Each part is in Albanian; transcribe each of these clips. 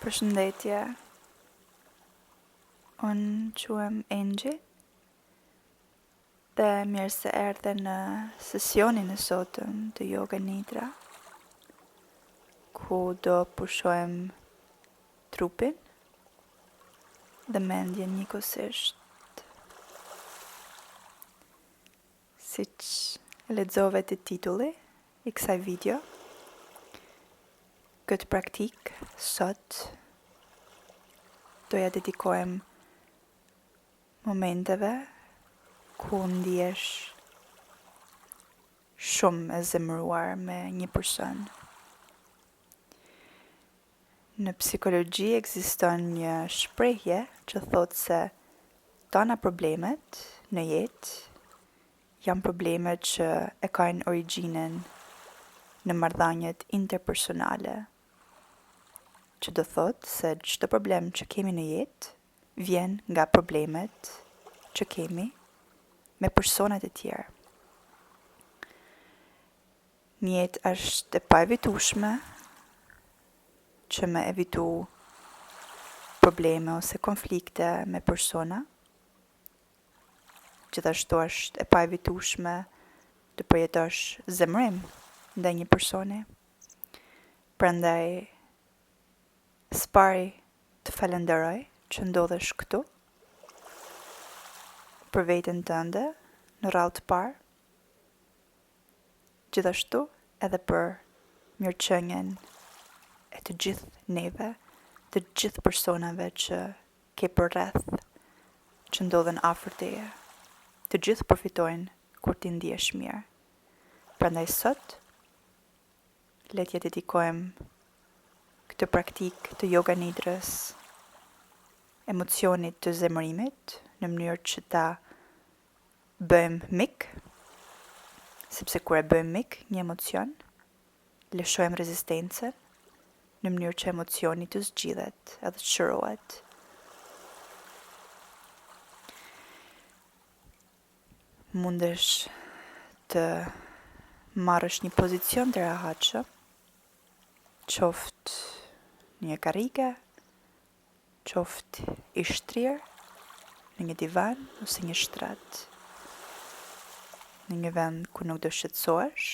Përshëndetje, unë quhem Engji dhe mirë se erdhe në sesionin e sotëm të Yoga Nidra, ku do pushojmë trupin dhe mendjen njëkohësisht. Siç e lexove te titulli i kësaj video, këtë praktik sot doja dedikohem momenteve ku ndihesh shumë e zemëruar me një person. Në psikologji ekziston një shprehje që thotë se tana problemet në jetë janë probleme që e kanë origjinën në marrëdhëniet interpersonale, që do thotë se çdo problem që kemi në jetë vjen nga problemet që kemi me personat e tjerë. Në jetë është e paevitueshme që me evitu probleme ose konflikte me persona. Gjithashtu është e paevitueshme të përjetosh zemërim ndaj një personi. Prandaj s'pari të falenderoj që ndodhesh këtu për veten tënde në radhë të parë, gjithashtu edhe për mirëqenien e të gjithë neve, të gjithë personave që ke përreth, që ndodhen afër teje. Të gjithë përfitojnë kur ti ndihesh mirë. Prandaj sot le t'ja dedikojmë këtë praktik të Yoga Nidrës emocionit të zemërimit në mënyrë që ta bëjmë mik, sepse kur e bëjmë mik një emocion, lëshojmë rezistencën në mënyrë që emocioni të zgjidhet edhe të shërohet. Mundesh të marrësh një pozicion të rehatshëm, qoftë një karrige, qoftë i shtrirë, në një divan ose një shtrat, në një vend ku nuk do shqetësohesh.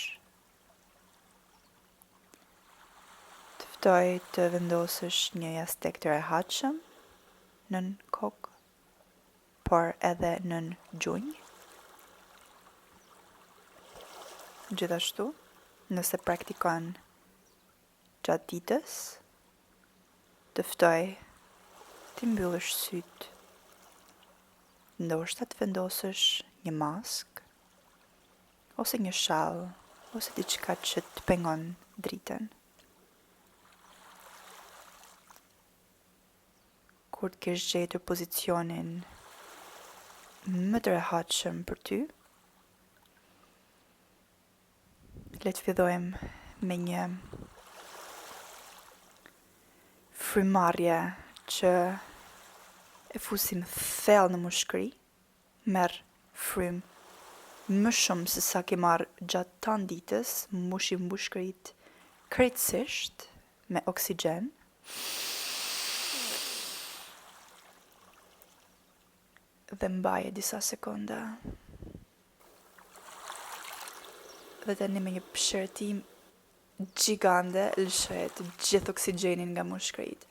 Të ftoj të vendosësh një jashtëk të rehatshëm nën kokë, por edhe nën gjunjë. Gjithashtu, nëse praktikon gjatë ditës, të ftoj të mbyllësh sytë, ndoshta të vendosësh një maskë, ose një shall, ose diçka që të pengon dritën. Kur të kesh gjetur pozicionin më të rehatshëm për ty, le të fillojmë me një frymarrje që e fusim thellë në mushkëri. Merr frymë më shumë se sa ke marrë gjatë tan ditës, mbushim mushkërit krejtësisht me oksigjen. Dhe mbaje disa sekonda. Dhe tani me një pëshërtim gjigande lëshoje të gjithë oksigjenin nga mushkërit.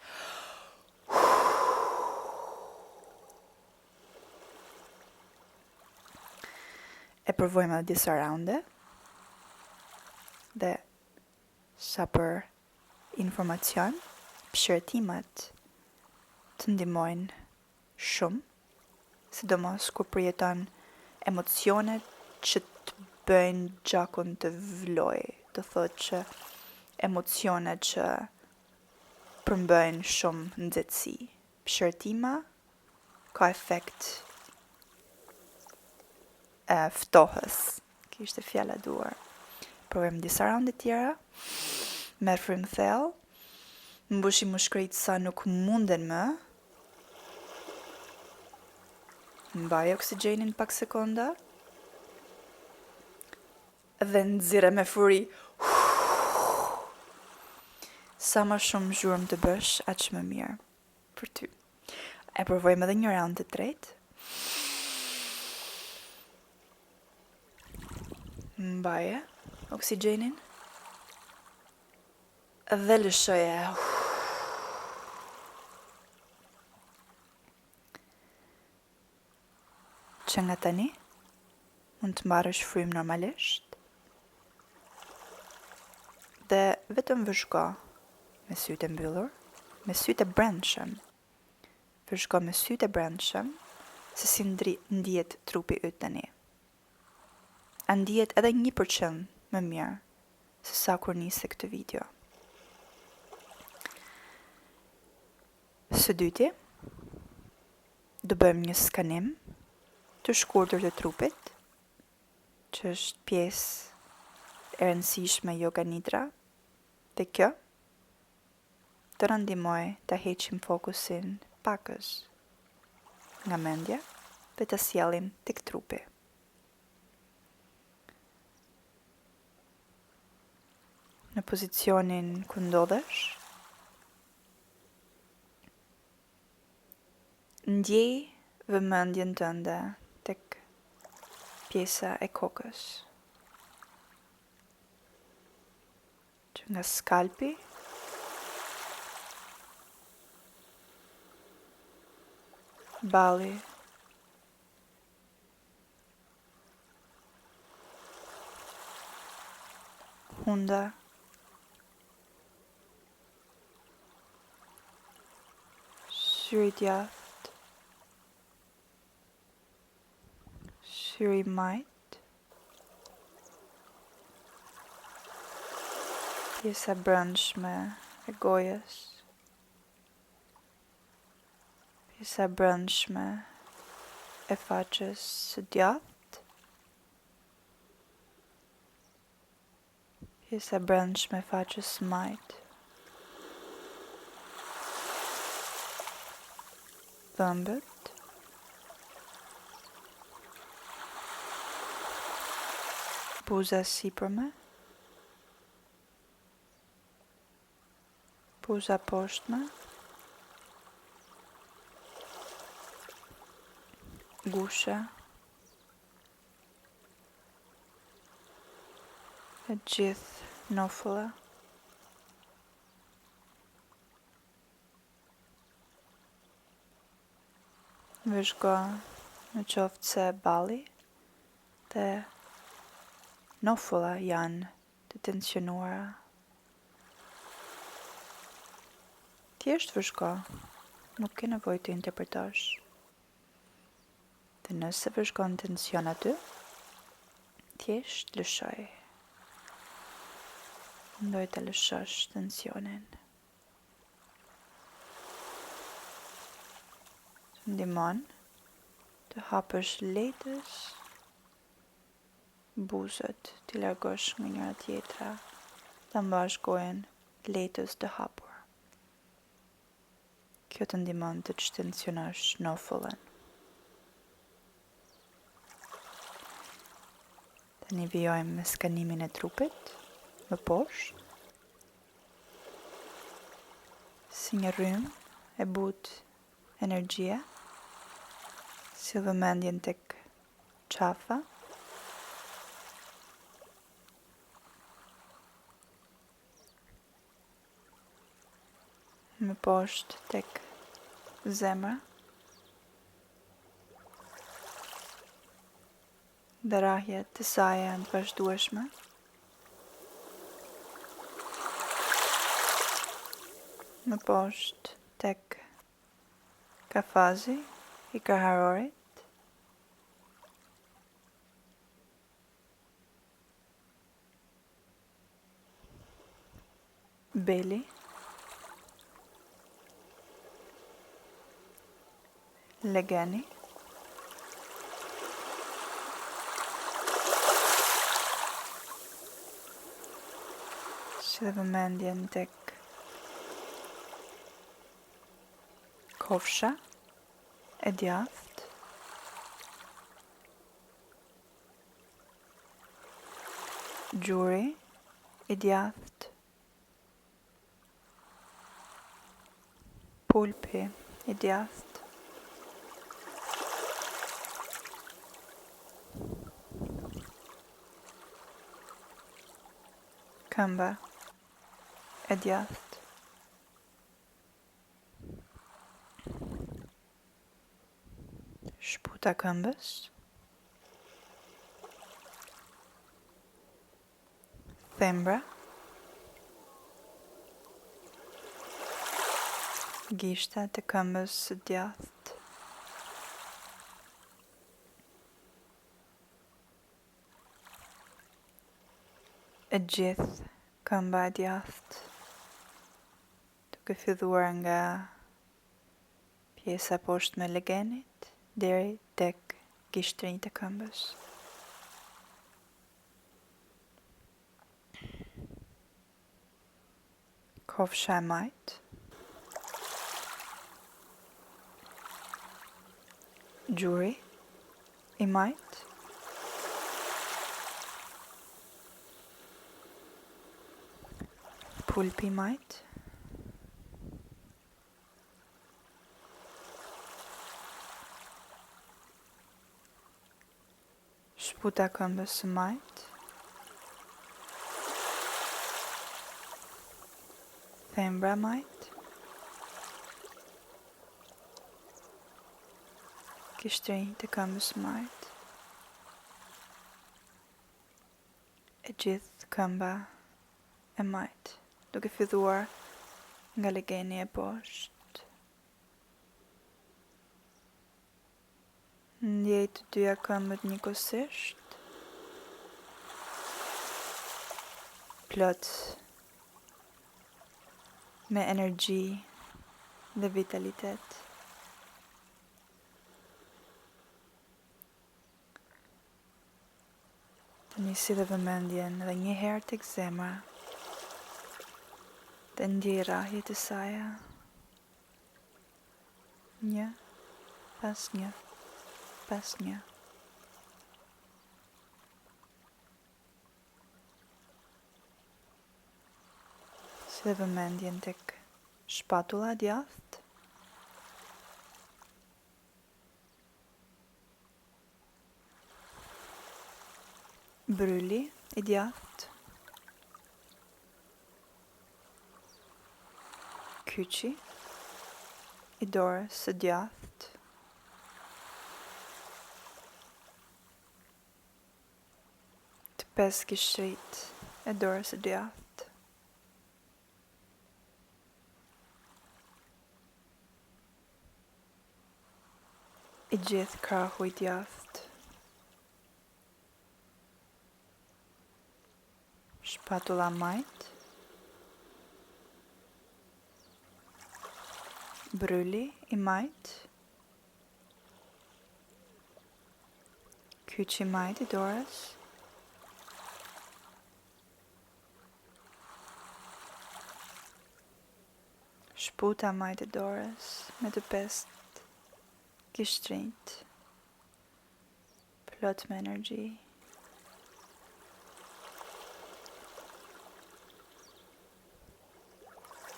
E provojmë edhe disa raunde. Dhe sa për informacion, pëshërtimet të ndihmojnë shumë, sidomos kur përjeton emocionet që të bëjnë gjakun të vlojë. Do thotë që emocionet që përmbëjnë shumë nxehtësi. Pëshërtima ka efekt ftohës. Kishte fjala duar. Provojmë disa raunde tjera. Merr frymë thellë. Mbushim mushkërit sa nuk munden më. Mbaj oksigjenin pak sekonda. Dhe nxirre me furi. Sa më shumë zhurmë të bësh, aq më mirë për ty. E provojmë edhe një raund të tretë. Mbaje oksigjenin dhe lëshoje. Që nga tani mund të marrësh frymë normalisht dhe vetëm vëzhgo me sytë e mbyllur, me sytë e brendshëm. Vëzhgo me sytë e brendshëm se si ndihet trupi yt tani. A ndihet edhe 1% më mirë se sa kur nisi këtë video. Së dyti, do bëjmë një skanim të shkurtër të trupit, që është pjesë e rëndësishme yoga nidra, dhe kjo të na ndihmoj ta heqim fokusin pakës nga mendja dhe ta sjellim tek trupi. Në pozicionin ku ndodhesh, ndjej vëmendjen tënde tek pjesa e kokës, që nga skalpi balli hunda syri djathtë, syri majt, pjesa brendshme e gojës, pjesa brendshme e faqes së djathtë, pjesa brendshme e faqes së majt, dhëmbët, buza sipërme, buza poshtme, gusha, e gjithë nofulla, vëzhgo në qoftë se balli dhe nofulla janë të tensionuara. Thjesht vëzhgo, nuk ke nevojë të interpretosh. Dhe nëse vëzhgon tension aty, thjesht lëshoj. Ndoj të lëshosh tensionin. Të ndihmon të hapësh lehtis buzët, t'i largosh nga njëra tjetra, ta mbash gojen lehtis të hapur. Kjo të ndihmon të tensionosh nofullën. Tani vijojmë me skanimin e trupit, më poshtë, si një rrymë e butë energjie, si vëmendjen tek qafa, më poshtë tek zemra, dërahjet të saj janë të vazhdueshme. Më poshtë tek kafazi i karharorit, beli, legeni, si dhe vëmendjen tek kofsha e djathtë, gjuri i djathtë, Pulpi I djathtë, këmba E djathtë, shputa këmbës, thembra, gishtat e këmbës së djathtë, e gjithë këmba e djathtë, duke filluar nga pjesa poshtme e legenit deri tek gishtrinjtë e këmbës. Kofsha e majtë, gjuri I majtë, pulpi I majtë, shputa këmbës së majtë, thembra majtë, gishtrinjtë e këmbës së majtë, e gjithë këmba e majtë, duke filluar nga legeni e poshtë. Ndjej të dyja këmbët njëkohësisht, plot me energji dhe vitalitet. Të nisi dhe vëmendjen edhe një herë tek zemra dhe ndjej rrahjet e saja, një pas një pas një. Si dhe vëmendjen tek shpatula e djathtë, bryli I djathtë, kyçi I dorës së djathtë, të pesë gishtrit e dorës së djathtë, I gjithë krahu I djathtë, shpatula majtë, bryli I majtë, kyçi majtë I dorës, shputa majtë e dorës me të pesë gishtrinjtë, plot me energji.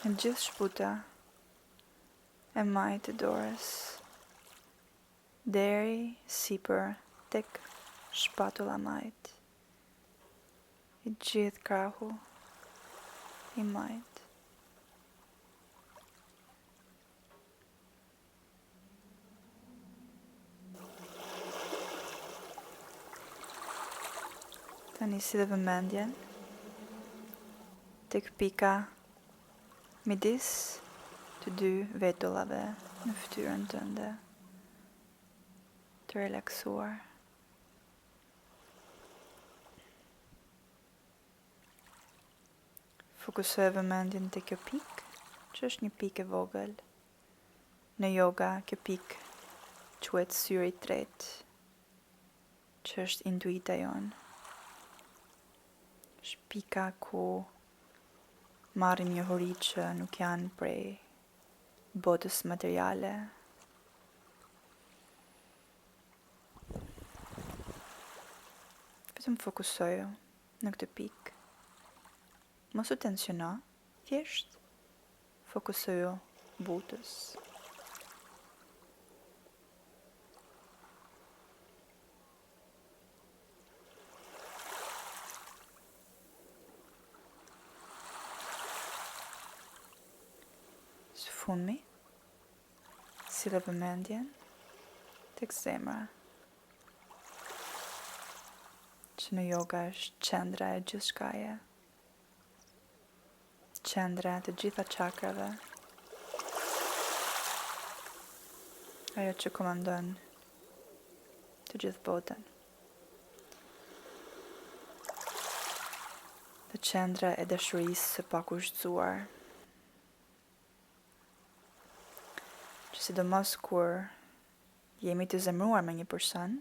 Në gjithë shputa e majtë e dorës, deri sipër tek shpatula majtë, I gjithë krahu I majtë. Të nisi dhe vëmendjen tek pika midis të dy vetullave në fytyrën tënde, të relaksuar. Fokusoje vëmendjen te kjo pikë, që është një pikë e vogël. Në yoga, kjo pikë quhet syri I tretë, që është intuita jonë. Është pika ku marrim njohuri që nuk janë prej botës materiale. Vetëm fokusoju në këtë pikë. Mos u tensiono, thjesht fokusoju botës. Së fundmi, sille vëmendjen tek zemra, që në yoga është qendra e gjithçkaje, qendra e të gjitha chakrave, ajo që komandon të gjithë botën, dhe qendra e dashurisë së pakushtzuar, që sidomos kur jemi të zemruar me një person,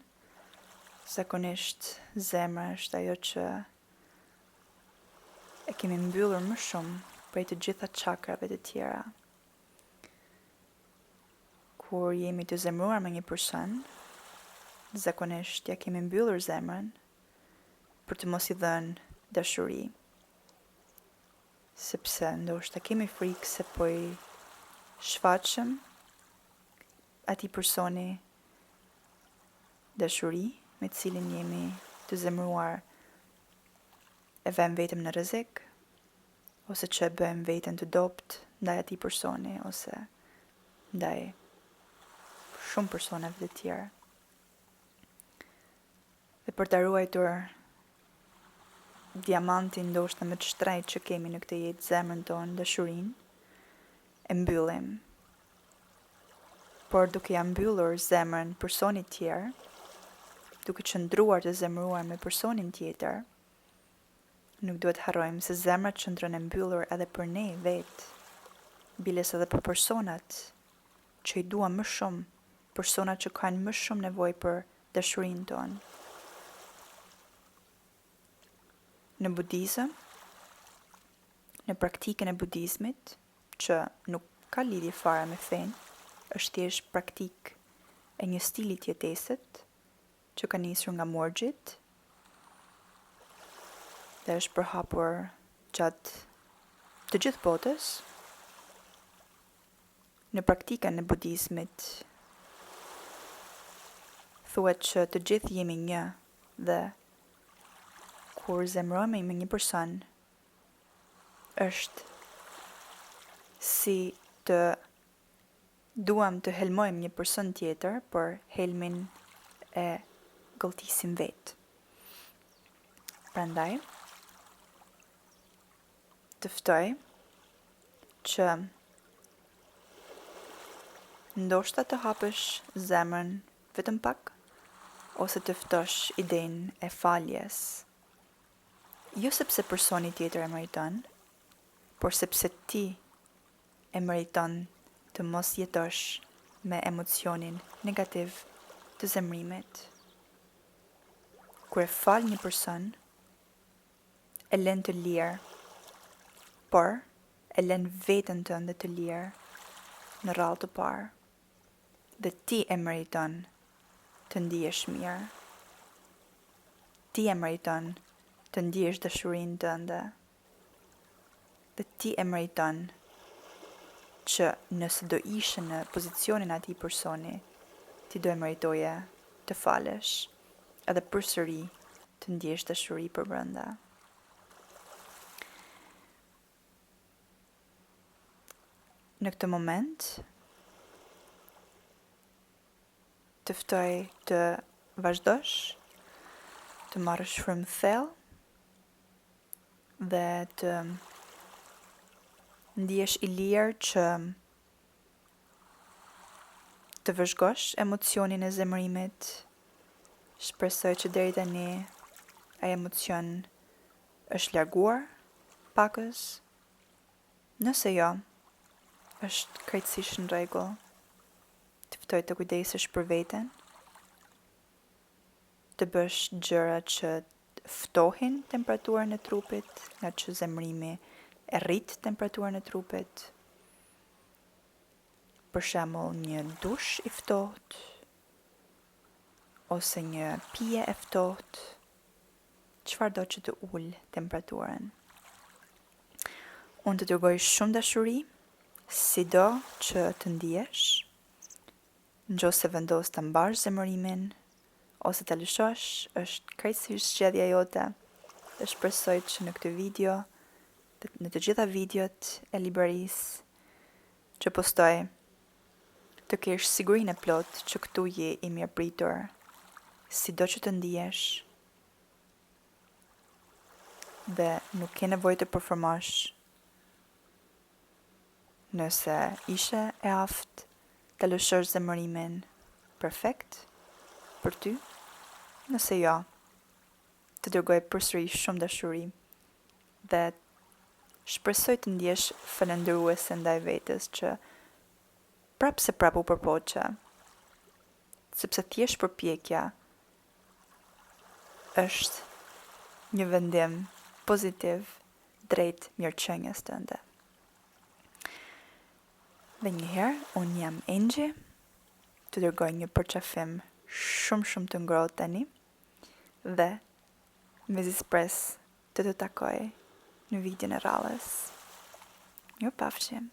zakonisht zemra është ajo që e kemi mbyllur më shumë prej të gjitha chakrave të tjera. Kur jemi të zemruar me një person, zakonisht ja kemi mbyllur zemrën për të mos i dhënë dashuri. Sepse ndoshta kemi frikë se po i shfaqëm atij personi dashuri me të cilin jemi të zemruar, e vëmë vetëm në rrezik, ose që e bëjmë veten të dobët ndaj atij personi, ose ndaj shumë personave të tjerë. Dhe për ta ruajtur diamantin ndoshta më të shtrenjtë që kemi në këtë jetë, zemrën tonë, dashurinë, e mbyllim. Por duke ja mbyllur zemrën personit tjerë, duke qëndruar të zemruar me personin tjetër, nuk duhet harrojmë se zemra qëndron e mbyllur edhe për ne vetë, biles edhe për personat që i duam më shumë, personat që kanë më shumë nevojë për dashurinë tonë. Në budizëm, në praktikën e budizmit, që nuk ka lidhje fare me fenë, është thjesht praktik e një stili jetesët që ka nisur nga morgjit dhe është përhapur gjatë të gjithë botës. Në praktikën e budizmit thuhet që të gjithë jemi një, dhe kur zemrohemi me një person, është si të duam të helmojmë një person tjetër, por helmin e gëlltisim vetë. Prandaj, të ftoj që ndoshta të hapësh zemrën vetëm pak, ose të ftosh idenë e faljes. Jo sepse personi tjetër e meriton, por sepse ti e meriton të mos jetosh me emocionin negativ të zemrimit. Kur e fal një person, e lën të lirë, por e lën veten tënde të lirë në rallë të parë. Dhe ti e meriton të ndihesh mirë. Ti e meriton të ndihesh dashurinë tënde. Dhe ti e meriton që nëse do ishe në pozicionin atij personi, ti do e meritoje të falesh edhe përsëri të ndjesh dashuri për brenda. Në këtë moment, të ftoj të vazhdosh, të marrësh frymë thellë dhe të ndihesh i lirë që të vëzhgosh emocionin e zemrimit. Shpresoj që deri tani ai emocion është larguar pakës. Nëse jo, është krejtësisht në rregull. Të ftoj të kujdesesh për veten, të bësh gjëra që ftohin temperaturën e trupit, nga që zemrimi e rrit temperaturën e trupit. Për shembull, një dush i ftohtë, ose një pije e ftohtë, çfarëdo që të ul temperaturën. Unë të dërgoj shumë dashuri, sido që të ndihesh, nëse vendos të mbarsh zemërimin, ose të lëshosh, është krejtësisht zgjedhja jote. Dhe shpresoj që në këtë video, në të gjitha videot e librerisë që postoj, të kesh sigurinë e plot që këtu je i mirëpritur, sido që të ndihesh, dhe nuk ke nevojë të përformosh. Nëse ishe e aftë të lëshosh zemërimin, perfekt për ty. Nëse jo, të dërgoj përsëri shumë dashuri dhe shpresoj të ndjesh falendëruese ndaj vetes që prapë u përpoqe, sepse thjesht përpjekja është një vendim pozitiv drejt mirëqenies tënde. Dhe njëherë, unë jam Angie, të dërgoj një përqafim shumë të ngrohtë tani, dhe me zispres të takoj në videon e radhës. Mirupafshim.